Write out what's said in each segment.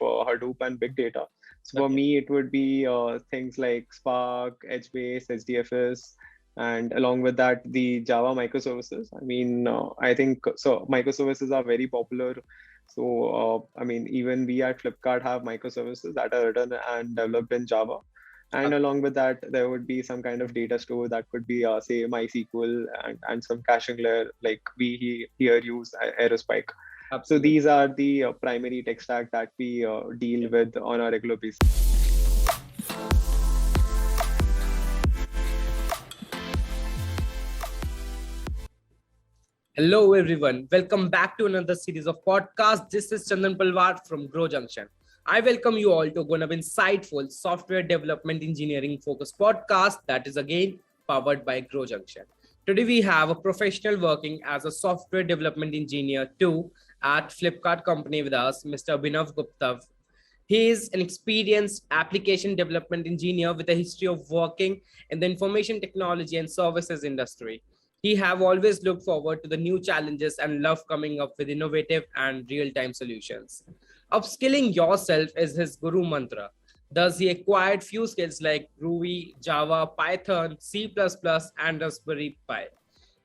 Hadoop and big data. So for Okay. me, it would be things like Spark, HBase, HDFS, and along with that, the Java microservices. I mean, I think so. Microservices are very popular. So, I mean, even we at Flipkart have microservices that are written and developed in Java. And Okay. along with that, there would be some kind of data store that could be, say, MySQL and some caching layer like we here use Aerospike. So Absolutely. these are the primary tech stack that we deal with on a regular basis. Hello, everyone. Welcome back to another series of podcasts. This is Chandan Palwar from Grow Junction. I welcome you all to one of insightful software development engineering focused podcast that is again powered by Grow Junction. Today we have a professional working as a software development engineer too at Flipkart company with us, Mr. Abhinav Gupta. He is an experienced application development engineer with a history of working in the information technology and services industry. He have always looked forward to the new challenges and love coming up with innovative and real-time solutions. Upskilling yourself is his guru mantra. Thus, he acquired few skills like Groovy, Java, Python, C++, and Raspberry Pi.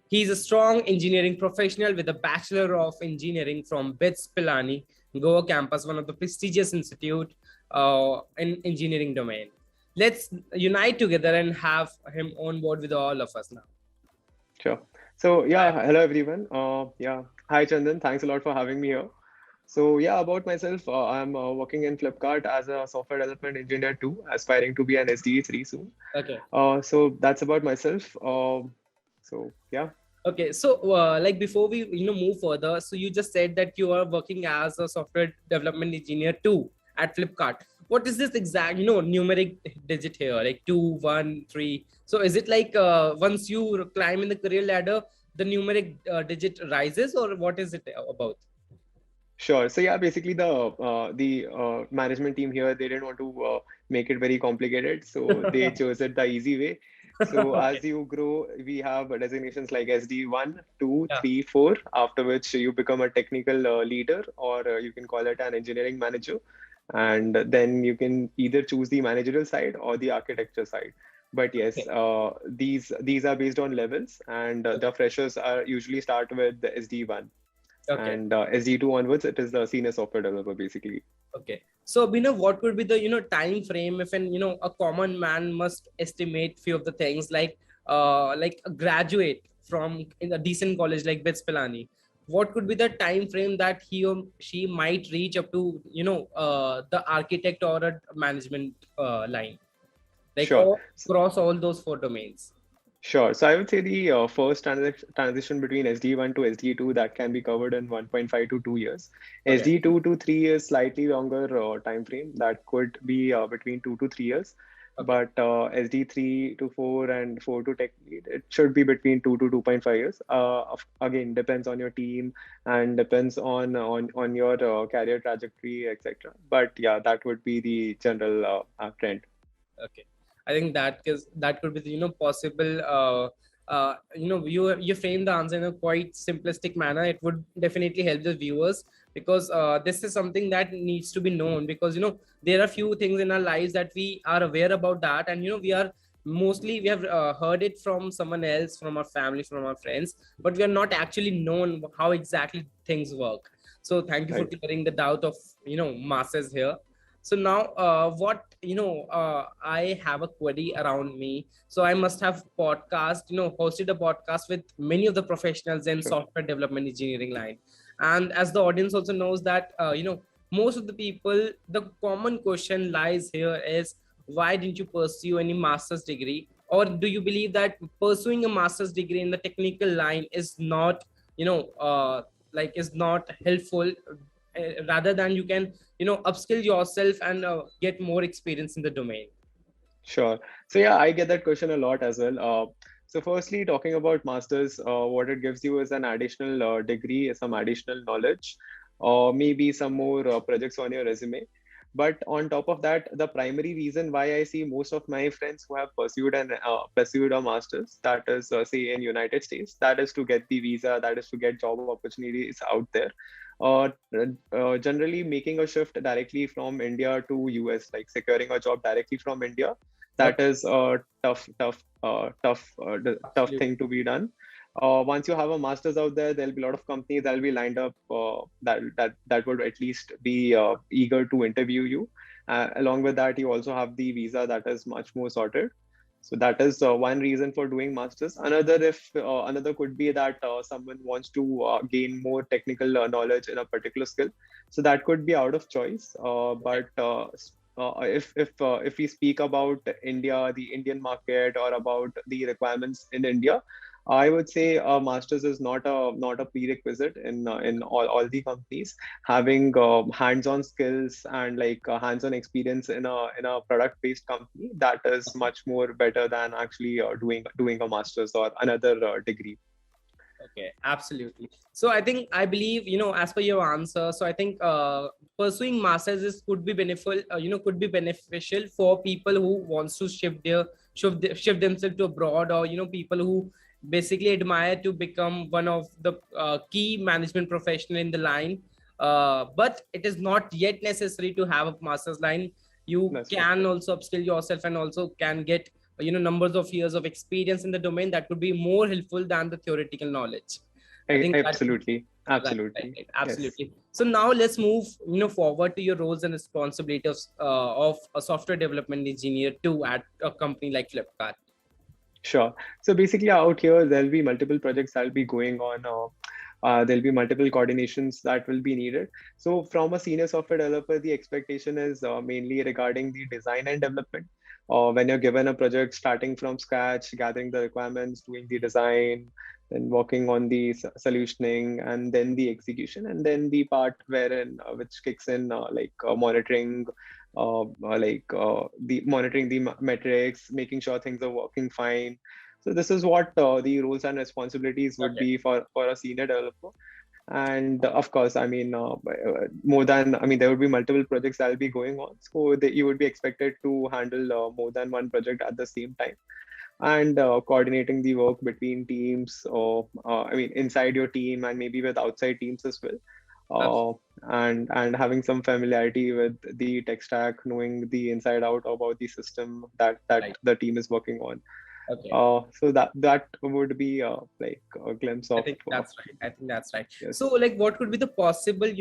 He is a strong engineering professional with a Bachelor of Engineering from BITS Pilani, Goa Campus, one of the prestigious institute in engineering domain. Let's unite together and have him on board with all of us now. Sure. So Hi. yeah, hello everyone. Yeah, hi Chandan. Thanks a lot for having me here. So yeah, about myself, I'm working in Flipkart as a software development engineer too, aspiring to be an SDE 3 soon. Okay. So that's about myself. So yeah, Okay, so like before we move further, so you just said that you are working as a software development engineer too at Flipkart. What is this exact numeric digit here, like 2, 1, 3? So is it like once you climb in the career ladder, the numeric digit rises, or what is it about? sure. So yeah, basically the management team here, they didn't want to make it very complicated, so they chose it the easy way. So Okay. as you grow, we have designations like SD 1, 2, Yeah. 3, 4, after which you become a technical leader, or you can call it an engineering manager. And then you can either choose the managerial side or the architecture side. But yes, Okay. these are based on levels, and the freshers are usually start with the SD1, Okay. and SD2 onwards, it is the senior software developer basically. Okay. So, Bina, what would be the time frame if an a common man must estimate few of the things like a graduate from in a decent college like BITS Pilani? What could be the time frame that he or she might reach up to the architect or a management line, like Sure. all across all those four domains? Sure. So I would say the first transition between SD1 to SD2 that can be covered in 1.5 to 2 years. Okay. SD2 to 3 years, slightly longer time frame that could be between 2 to 3 years. Okay. But SD3 to 4 and 4 to tech lead, it should be between 2 to 2.5 years. Again, depends on your team and depends on your career trajectory, etc. But yeah, that would be the general trend. Okay, I think that could be the possible. You frame the answer in a quite simplistic manner. It would definitely help the viewers because this is something that needs to be known because there are few things in our lives that we are aware about that, and we have heard it from someone else, from our family, from our friends, but we are not actually known how exactly things work. So thank you for Right. clearing the doubt of masses here. So now what I have a query around me, so I must have hosted a podcast with many of the professionals in Sure. software development engineering line, and as the audience also knows that most of the people, the common question lies here is, why didn't you pursue any master's degree, or do you believe that pursuing a master's degree in the technical line is not is not helpful, rather than you can upskill yourself and get more experience in the domain? Sure. So yeah, I get that question a lot as well. So firstly, talking about masters, what it gives you is an additional degree, some additional knowledge, or maybe some more projects on your resume. But on top of that, the primary reason why I see most of my friends who have pursued a masters, that is, say in United States, that is to get the visa, that is to get job opportunities out there. Generally making a shift directly from India to US, like securing a job directly from India, that Okay. is a tough Absolutely. thing to be done. Once you have a master's out there, there'll be a lot of companies that'll be lined up that would at least be eager to interview you. Along with that, you also have the visa that is much more sorted. So that is one reason for doing masters. Another could be that someone wants to gain more technical knowledge in a particular skill. So that could be out of choice. If we speak about India, the Indian market, or about the requirements in India, I would say masters is not a prerequisite in all the companies. Having hands-on skills and like hands-on experience in a product-based company, that is much more better than actually doing a master's or another degree. Okay, absolutely. So I believe, as per your answer, so I think pursuing masters is could be beneficial, could be beneficial for people who wants to shift themselves to abroad, or people who basically admire to become one of the key management professional in the line. But it is not yet necessary to have a master's line. You That's true. can also upskill yourself and also can get numbers of years of experience in the domain that could be more helpful than the theoretical knowledge. I think that Absolutely, right, right, absolutely. right, Yes. absolutely. So now let's move forward to your roles and responsibilities of a software development engineer too at a company like Flipkart. Sure. So basically, out here, there'll be multiple projects that'll be going on. There'll be multiple coordinations that will be needed. So, from a senior software developer, the expectation is mainly regarding the design and development. When you're given a project, starting from scratch, gathering the requirements, doing the design, then working on the solutioning, and then the execution, and then the part wherein which kicks in monitoring the monitoring the metrics, making sure things are working fine. So this is what the roles and responsibilities would Okay. be for a senior developer. And of course, I mean, more than I mean, there would be multiple projects that will be going on, so that you would be expected to handle more than one project at the same time, and coordinating the work between teams, or I mean, inside your team and maybe with outside teams as well, uh, and having some familiarity with the tech stack, knowing the inside out about the system that Right. the team is working on. Okay. So that would be like a glimpse I of think that's right. I think that's right. So, yes. like, what could be the possible,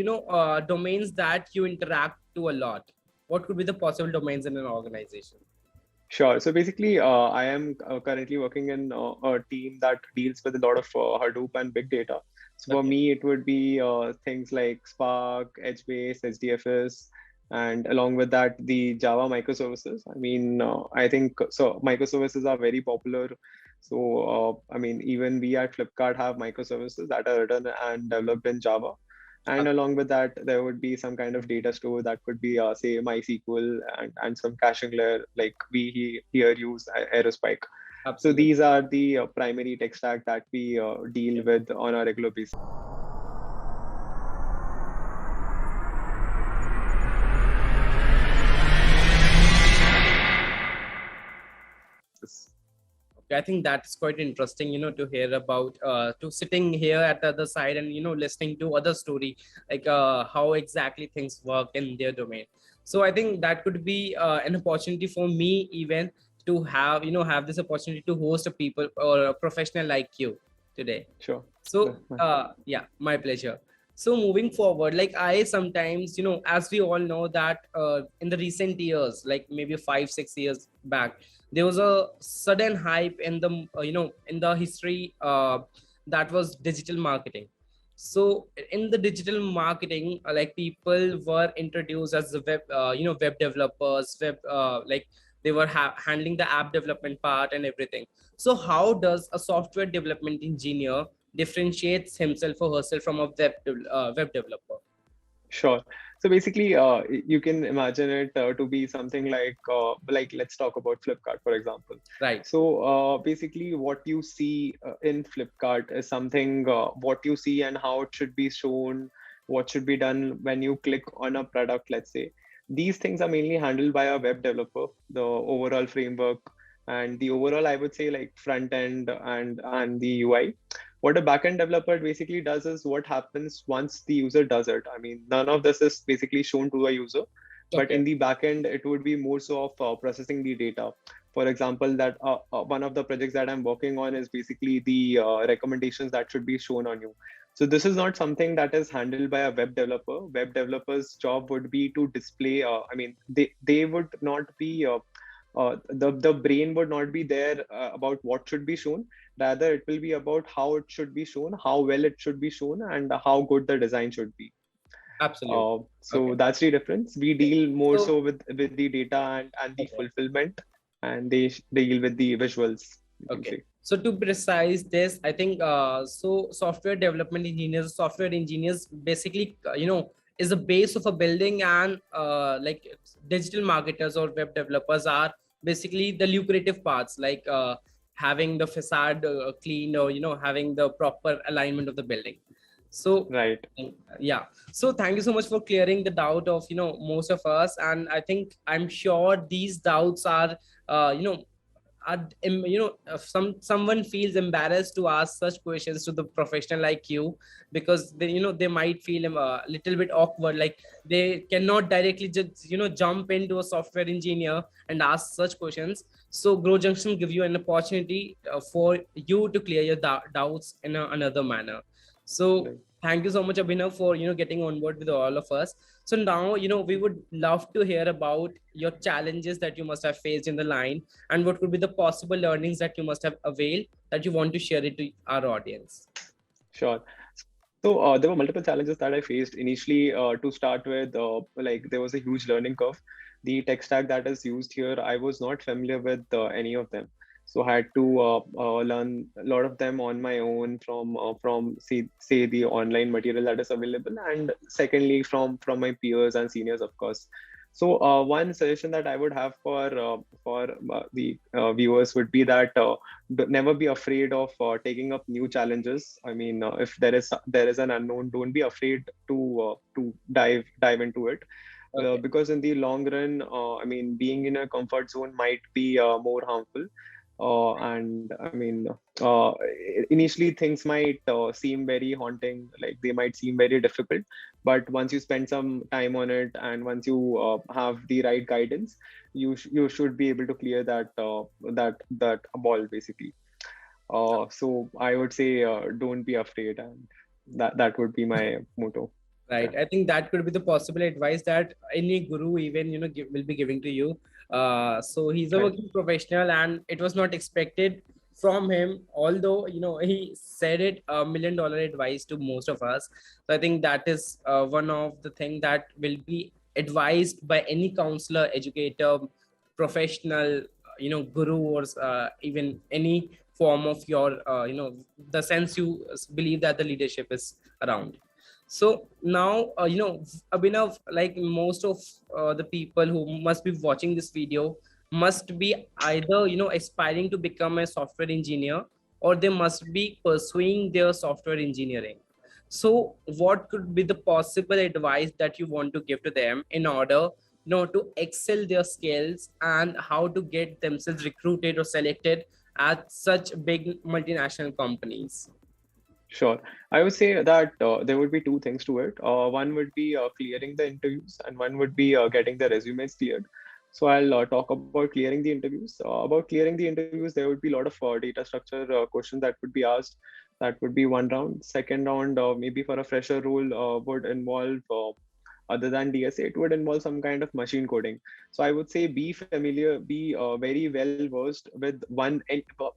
domains that you interact to a lot? What could be the possible domains in an organization? Sure. So basically, I am currently working in a team that deals with a lot of Hadoop and big data. So for Okay. me, it would be things like Spark, HBase, HDFS, and along with that, the Java microservices. I mean, I think so. Microservices are very popular. So I mean, even we at Flipkart have microservices that are written and developed in Java. And Okay. along with that, there would be some kind of data store that could be, say, MySQL, and some caching layer like we here use Aerospike. So Absolutely. these are the primary tech stack that we deal with on a regular basis. Okay, I think that's quite interesting, to hear about to sitting here at the other side and listening to other story, like how exactly things work in their domain. So I think that could be an opportunity for me even to have this opportunity to host a people or a professional like you today. Sure. So That's fine. yeah, my pleasure. So moving forward, like I sometimes, as we all know that in the recent years, like maybe 5 6 years back, there was a sudden hype in the in the history that was digital marketing. So in the digital marketing, like people were introduced as the web developers, web like they were handling the app development part and everything. So how does a software development engineer differentiates himself or herself from a web developer? Sure. So basically, you can imagine it to be something like let's talk about Flipkart, for example. Right. So basically, what you see in Flipkart is something what you see and how it should be shown, what should be done when you click on a product, let's say. These things are mainly handled by a web developer, the overall framework and the overall, I would say, like front end and the UI. What a backend developer basically does is what happens once the user does it. I mean, none of this is basically shown to a user, but Okay. in the backend, it would be more so of processing the data. For example, that one of the projects that I'm working on is basically the recommendations that should be shown on you. So this is not something that is handled by a web developer. Web developers' job would be to display. I mean, they would not be. The brain would not be there about what should be shown. Rather, it will be about how it should be shown, how well it should be shown, and how good the design should be. Absolutely. Okay. So that's the difference. We deal more So, so with the data and the okay. fulfillment, and they deal with the visuals, you can Okay. say. So to precise this, I think so software development engineers, software engineers basically, is the base of a building, and like digital marketers or web developers are basically the lucrative parts, like having the facade cleaned, or having the proper alignment of the building. So Right. yeah, so thank you so much for clearing the doubt of most of us, and I think I'm sure these doubts are if someone feels embarrassed to ask such questions to the professional like you, because they might feel a little bit awkward, like they cannot directly just jump into a software engineer and ask such questions. So Grow Junction give you an opportunity for you to clear your doubts in another manner. So Right. thank you so much, Abhinav, for getting on board with all of us. So now we would love to hear about your challenges that you must have faced in the line, and what could be the possible learnings that you must have availed that you want to share it to our audience. Sure. So there were multiple challenges that I faced initially. To start with, like there was a huge learning curve. The tech stack that is used here, I was not familiar with any of them. So I had to learn a lot of them on my own from say the online material that is available, and secondly from my peers and seniors, of course. So one suggestion that I would have for the viewers would be that never be afraid of taking up new challenges. I mean, if there is an unknown, don't be afraid to dive into it. Okay. Because in the long run, I mean, being in a comfort zone might be more harmful. And I mean, initially things might seem very haunting, like they might seem very difficult. But once you spend some time on it, and once you have the right guidance, you should be able to clear that ball basically. So I would say don't be afraid, and that would be my motto. Right. Yeah. I think that could be the possible advice that any guru even will be giving to you. So he's a Right. working professional, and it was not expected from him. Although he said it $1 million advice to most of us. So I think that is one of the thing that will be advised by any counselor, educator, professional, guru, or even any form of your the sense you believe that the leadership is around. So now, Abhinav, like most of the people who must be watching this video must be either, aspiring to become a software engineer, or they must be pursuing their software engineering. So what could be the possible advice that you want to give to them in order, to excel their skills, and how to get themselves recruited or selected at such big multinational companies? Sure. I would say that there would be two things to it. One would be clearing the interviews, and one would be getting the resumes cleared. So I'll talk about clearing the interviews. About clearing the interviews, there would be a lot of data structure questions that would be asked. That would be one round. Second round, maybe for a fresher role, would involve other than DSA, it would involve some kind of machine coding. So I would say be familiar, be very well versed with one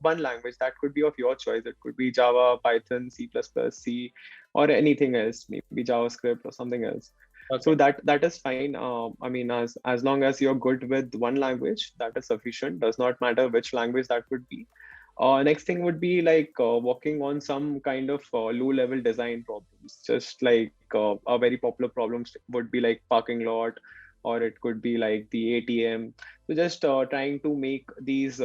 language that could be of your choice. It could be Java, Python, C++, C, or anything else, maybe JavaScript or something else. So Okay. that is fine. I mean, as long as you're good with one language, that is sufficient. Does not matter which language that would be. Next thing would be like working on some kind of low-level design problems. Just like a very popular problem would be like parking lot, or it could be like the ATM. So just trying to make these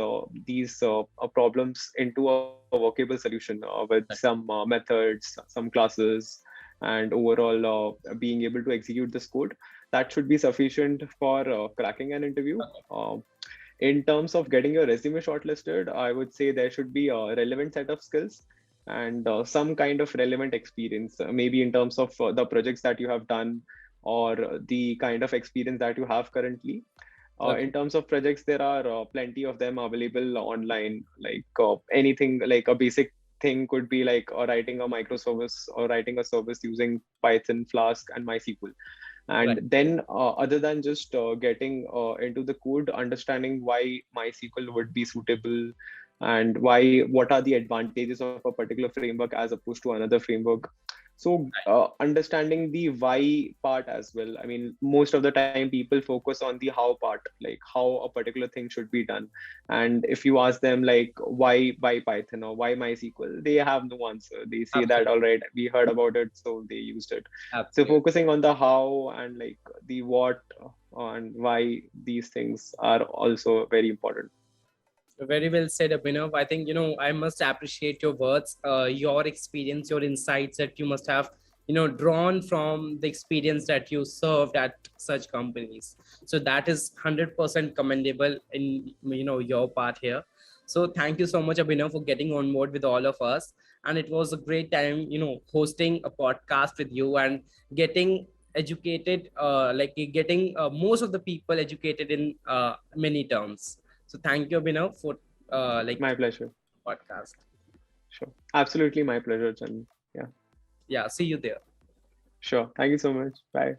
problems into a workable solution with some methods, some classes, and overall being able to execute this code. That should be sufficient for cracking an interview. In terms of getting your resume shortlisted, I would say there should be a relevant set of skills. and some kind of relevant experience, maybe in terms of the projects that you have done or the kind of experience that you have currently. In Okay. terms of projects, there are plenty of them available online. Like anything, like a basic thing could be like writing a microservice or writing a service using Python, Flask, and MySQL. Right. And then, other than just getting into the code, understanding why MySQL would be suitable and what are the advantages of a particular framework as opposed to another framework. So, understanding the why part as well. I mean, most of the time people focus on the how part, like how a particular thing should be done. And if you ask them like why Python or why MySQL, they have no answer. They say that, Absolutely. all right, we heard about it, so they used it. So Absolutely. focusing on the how and like the what and why these things are also very important. Very well said, Abhinav. I think, I must appreciate your words, your experience, your insights that you must have, drawn from the experience that you served at such companies. So that is 100% commendable in, your part here. So thank you so much, Abhinav, for getting on board with all of us. And it was a great time, hosting a podcast with you and getting educated, like getting most of the people educated in many terms. So thank you, Abhinav, for like My pleasure. podcast. Sure. Absolutely my pleasure, Chan. Yeah. Yeah, see you there. Sure. Thank you so much. Bye.